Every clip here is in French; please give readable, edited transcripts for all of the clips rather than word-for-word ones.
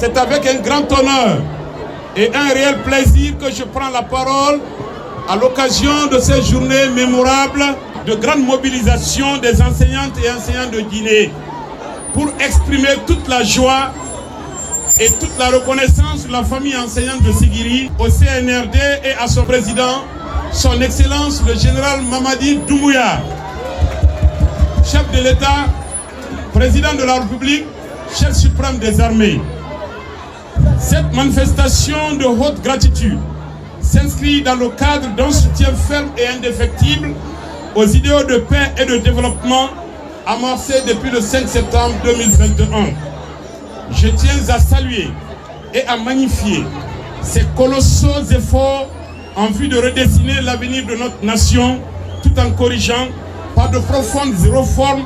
C'est avec un grand honneur et un réel plaisir que je prends la parole à l'occasion de ces journées mémorables de grande mobilisation des enseignantes et enseignants de Guinée pour exprimer toute la joie et toute la reconnaissance de la famille enseignante de Sigiri, au CNRD et à son président, son Excellence le général Mamadi Doumbouya, chef de l'État, président de la République, chef suprême des armées. Cette manifestation de haute gratitude s'inscrit dans le cadre d'un soutien ferme et indéfectible aux idéaux de paix et de développement amorcés depuis le 5 septembre 2021. Je tiens à saluer et à magnifier ces colossaux efforts en vue de redessiner l'avenir de notre nation tout en corrigeant par de profondes réformes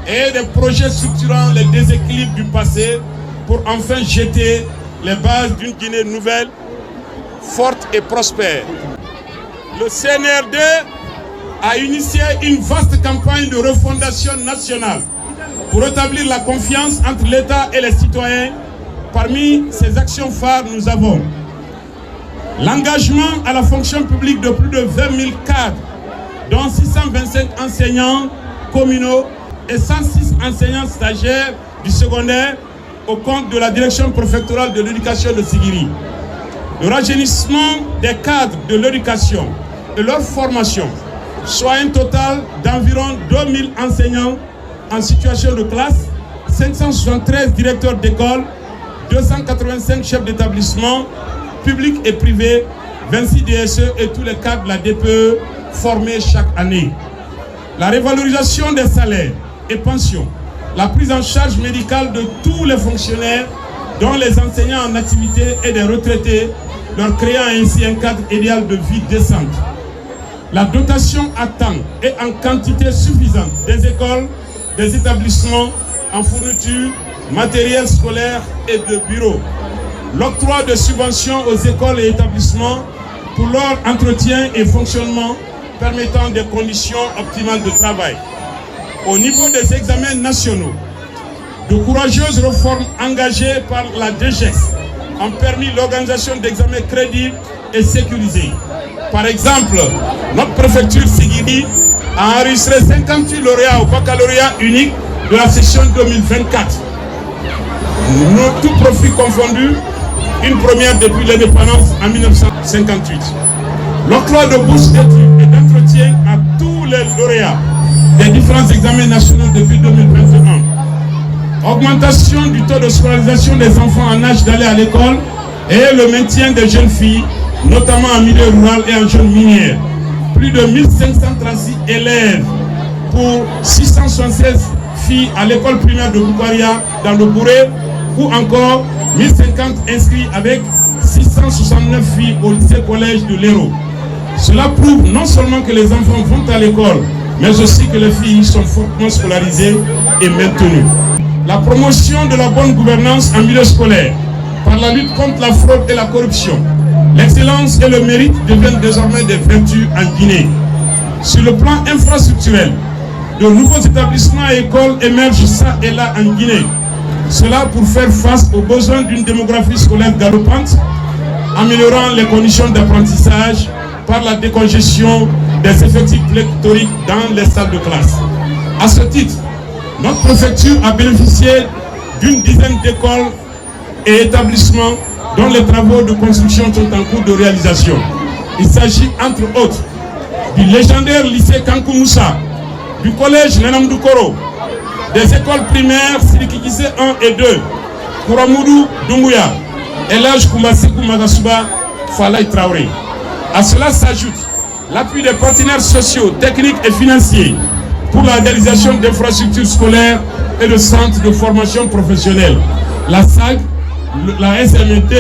et des projets structurant les déséquilibres du passé pour enfin jeter les bases d'une Guinée nouvelle, forte et prospère. Le CNRD a initié une vaste campagne de refondation nationale pour rétablir la confiance entre l'État et les citoyens. Parmi ces actions phares, nous avons l'engagement à la fonction publique de plus de 20 000 cadres, dont 625 enseignants communaux et 106 enseignants stagiaires du secondaire au compte de la direction préfectorale de l'éducation de Sigiri. Le rajeunissement des cadres de l'éducation et leur formation, soit un total d'environ 2000 enseignants en situation de classe, 573 directeurs d'école, 285 chefs d'établissement, publics et privés, 26 DSE et tous les cadres de la DPE formés chaque année. La révalorisation des salaires et pensions, la prise en charge médicale de tous les fonctionnaires, dont les enseignants en activité et des retraités, leur créant ainsi un cadre idéal de vie décente. La dotation à temps et en quantité suffisante des écoles, des établissements en fourniture, matériel scolaire et de bureaux. L'octroi de subventions aux écoles et établissements pour leur entretien et fonctionnement permettant des conditions optimales de travail. Au niveau des examens nationaux, de courageuses réformes engagées par la DGES ont permis l'organisation d'examens crédibles et sécurisés. Par exemple, notre préfecture Sigiri a enregistré 58 lauréats au baccalauréat unique de la session 2024. Tout profit confondu, une première depuis l'indépendance en 1958. L'octroi de bourses d'études et d'entretien à tous les lauréats des différents examens nationaux depuis 2021. Augmentation du taux de scolarisation des enfants en âge d'aller à l'école et le maintien des jeunes filles, notamment en milieu rural et en jeunes minières. Plus de 1536 élèves pour 676 filles à l'école primaire de Boukaria dans le Bouré, ou encore 1050 inscrits avec 669 filles au lycée-collège de l'Hérault. Cela prouve non seulement que les enfants vont à l'école, mais aussi que les filles sont fortement scolarisées et maintenues. La promotion de la bonne gouvernance en milieu scolaire, par la lutte contre la fraude et la corruption, l'excellence et le mérite deviennent désormais des vertus en Guinée. Sur le plan infrastructurel, de nouveaux établissements et écoles émergent ça et là en Guinée. Cela pour faire face aux besoins d'une démographie scolaire galopante, améliorant les conditions d'apprentissage par la décongestion des effectifs pléthoriques dans les salles de classe. À ce titre, notre préfecture a bénéficié d'une dizaine d'écoles et établissements dont les travaux de construction sont en cours de réalisation. Il s'agit entre autres du légendaire lycée Kankoumoussa, du collège Nenamdou Koro, des écoles primaires Sirikikise 1 et 2, Kouramoudou Doumbouya, Elhadj Koumbasekou Magasuba, Falaye Traoré. À cela s'ajoute l'appui des partenaires sociaux, techniques et financiers pour la réalisation d'infrastructures scolaires et de centres de formation professionnelle. La SAG, la SMT,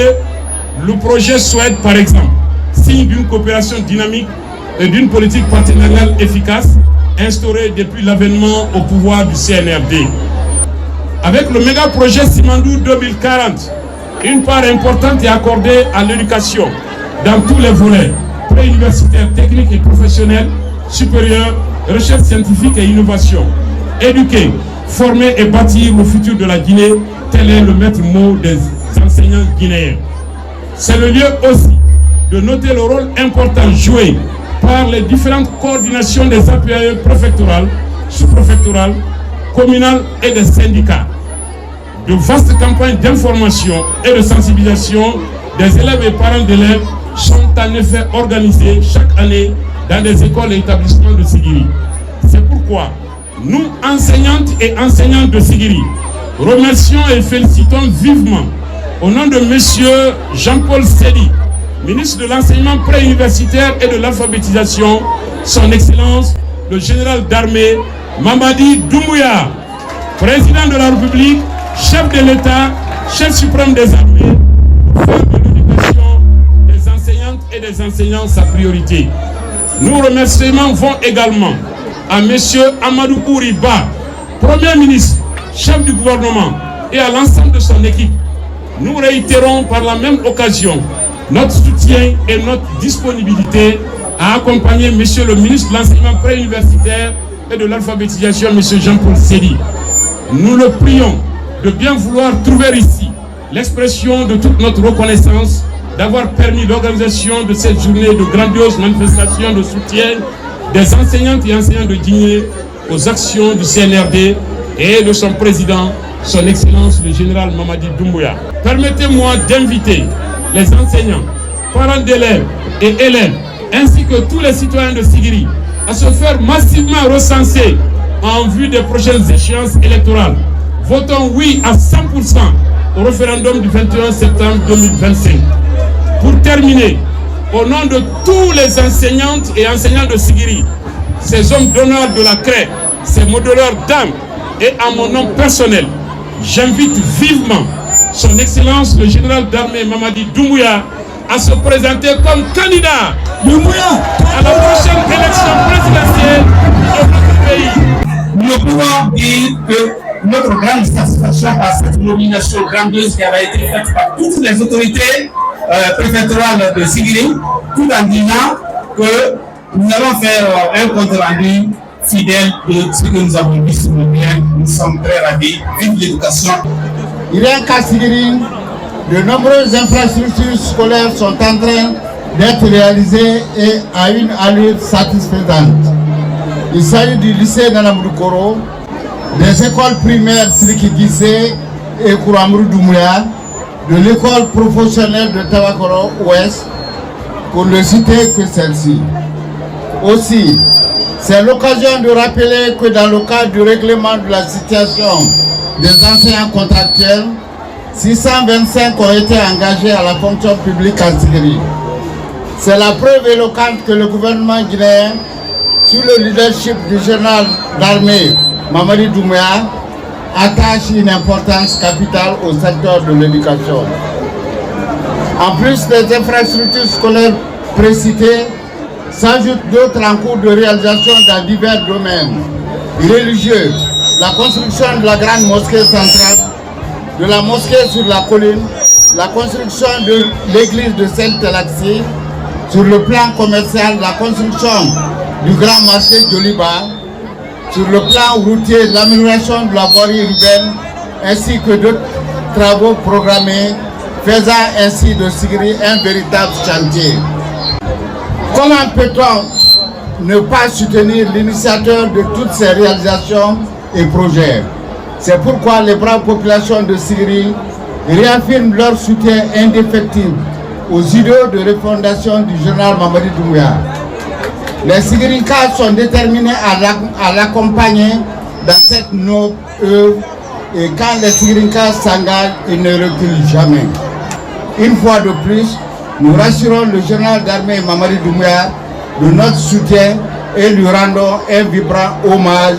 le projet Souhaite par exemple, signe d'une coopération dynamique et d'une politique partenariale efficace instaurée depuis l'avènement au pouvoir du CNRD. Avec le méga projet Simandou 2040, une part importante est accordée à l'éducation dans tous les volets, préuniversitaires, techniques et professionnels, supérieurs, recherche scientifique et innovation. Éduquer, former et bâtir le futur de la Guinée, tel est le maître mot des enseignants guinéens. C'est le lieu aussi de noter le rôle important joué par les différentes coordinations des APAE préfectorales, sous-préfectorales, communales et des syndicats. De vastes campagnes d'information et de sensibilisation des élèves et parents d'élèves sont en effet organisées chaque année dans des écoles et établissements de Sigiri. C'est pourquoi nous, enseignantes et enseignants de Sigiri, remercions et félicitons vivement, au nom de M. Jean-Paul Sedi, ministre de l'enseignement préuniversitaire et de l'alphabétisation, son Excellence, le général d'armée Mamadi Doumbouya, président de la République, chef de l'État, chef suprême des armées, pour faire de l'éducation des enseignantes et des enseignants sa priorité. Nos remerciements vont également à M. Amadou Ouriba, Premier ministre, chef du gouvernement, et à l'ensemble de son équipe. Nous réitérons par la même occasion notre soutien et notre disponibilité à accompagner M. le ministre de l'enseignement préuniversitaire et de l'alphabétisation, M. Jean-Paul Sedi. Nous le prions de bien vouloir trouver ici l'expression de toute notre reconnaissance d'avoir permis l'organisation de cette journée de grandiose manifestation de soutien des enseignantes et enseignants de Guinée aux actions du CNRD et de son président, son Excellence le général Mamadi Doumbouya. Permettez-moi d'inviter les enseignants, parents d'élèves et élèves, ainsi que tous les citoyens de Sigiri, à se faire massivement recenser en vue des prochaines échéances électorales. Votons oui à 100% au référendum du 21 septembre 2025. Pour terminer, au nom de tous les enseignantes et enseignants de Sigiri, ces hommes d'honneur de la CRE, ces modeleurs d'âme, et à mon nom personnel, j'invite vivement son Excellence le général d'armée Mamadi Doumbouya à se présenter comme candidat à la prochaine élection présidentielle de notre pays. Nous pouvons dire que notre grande satisfaction par cette nomination grandiose qui avait été faite par toutes les autorités préfectorales de Sigiri, tout en disant que nous allons faire un compte rendu fidèle de ce que nous avons vu sur le bien. Nous sommes très ravis. Vive l'éducation. Rien qu'à Sigiri, de nombreuses infrastructures scolaires sont en train d'être réalisées et à une allure satisfaisante. Il s'agit du lycée Nanamoudou-Koro, des écoles primaires Siliki Gissé et Kouramrou Doumbouya, de l'école professionnelle de Tabakoro Ouest, pour ne citer que celle-ci. Aussi, c'est l'occasion de rappeler que dans le cadre du règlement de la situation des enseignants contractuels, 625 ont été engagés à la fonction publique à Sigiri. C'est la preuve éloquente que le gouvernement guinéen, sous le leadership du général d'armée Mamadi Doumbouya, attache une importance capitale au secteur de l'éducation. En plus des infrastructures scolaires précitées, s'ajoutent d'autres en cours de réalisation dans divers domaines religieux, la construction de la grande mosquée centrale, de la mosquée sur la colline, la construction de l'église de Saint-Elaxi, sur le plan commercial, la construction du grand marché Joliba, sur le plan routier, l'amélioration de la voirie urbaine, ainsi que d'autres travaux programmés, faisant ainsi de Sigiri un véritable chantier. Comment peut-on ne pas soutenir l'initiateur de toutes ces réalisations et projets? C'est pourquoi les braves populations de Sigiri réaffirment leur soutien indéfectible aux idéaux de refondation du général Mamadi Doumbouya. Les Sigirincas sont déterminés à l'accompagner dans cette noble œuvre et quand les Sigirincas s'engagent, ils ne reculent jamais. Une fois de plus, nous rassurons le général d'armée Mamadi Doumbouya de notre soutien et lui rendons un vibrant hommage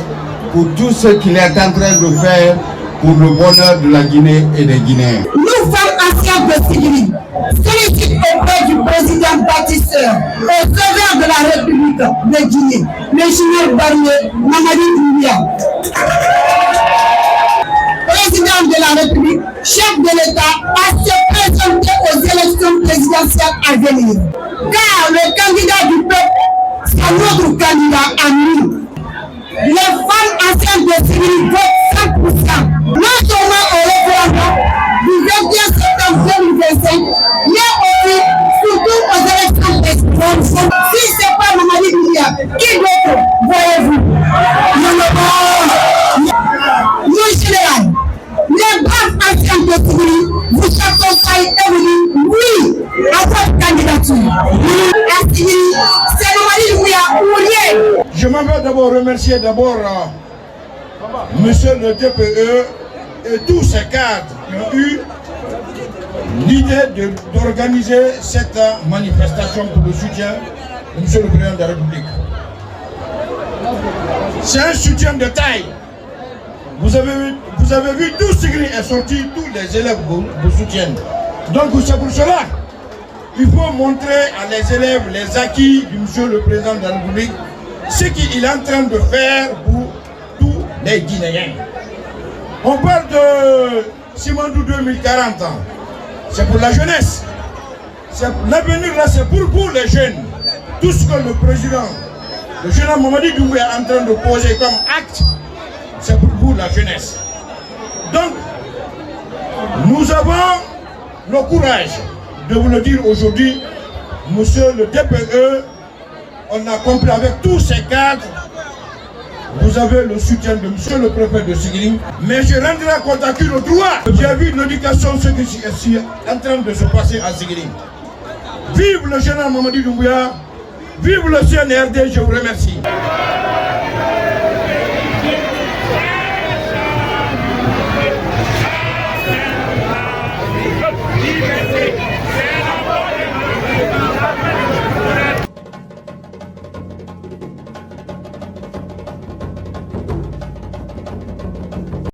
pour tout ce qu'il est en train de faire pour le bonheur de la Guinée et des Guinéens. Nous, femmes anciennes de Sigiri, sollicitons auprès du président bâtisseur, au sauveur de la République de Guinée, le général d'armée Mamadi Doumbouya. Président de la République, chef de l'État, à se présenter aux élections présidentielles à venir. Car le candidat du peuple, c'est notre candidat à nous. Les femmes anciennes de Sigiri votent 100%. Non seulement au référendum du 21 septembre Sigiri, c'est Mamadi Doumbouya ou rien. Je m'en vais d'abord remercier monsieur le DPE et tous ces cadres qui ont eu l'idée d'organiser cette manifestation pour le soutien de monsieur le président de la République. C'est un soutien de taille. Vous avez vu, tout Sigiri est sorti, tous les élèves vous soutiennent. Donc c'est pour cela qu'il faut montrer à les élèves les acquis du monsieur le président de la République, ce qu'il est en train de faire pour tous les Guinéens. On parle de Simandou 2040 ans. C'est pour la jeunesse. L'avenir là, c'est pour vous les jeunes. Tout ce que le président, le général Mamadi Doumbouya est en train de poser comme acte, c'est pour vous la jeunesse. Donc, nous avons le courage de vous le dire aujourd'hui, monsieur le DPE, on a compris avec tous ces cadres, vous avez le soutien de monsieur le préfet de Sigiri, mais je rendrai compte à qui le droit. J'ai vu l'éducation, ce qui est en train de se passer à Sigiri. Vive le général Mamadi Doumbouya, vive le CNRD, je vous remercie.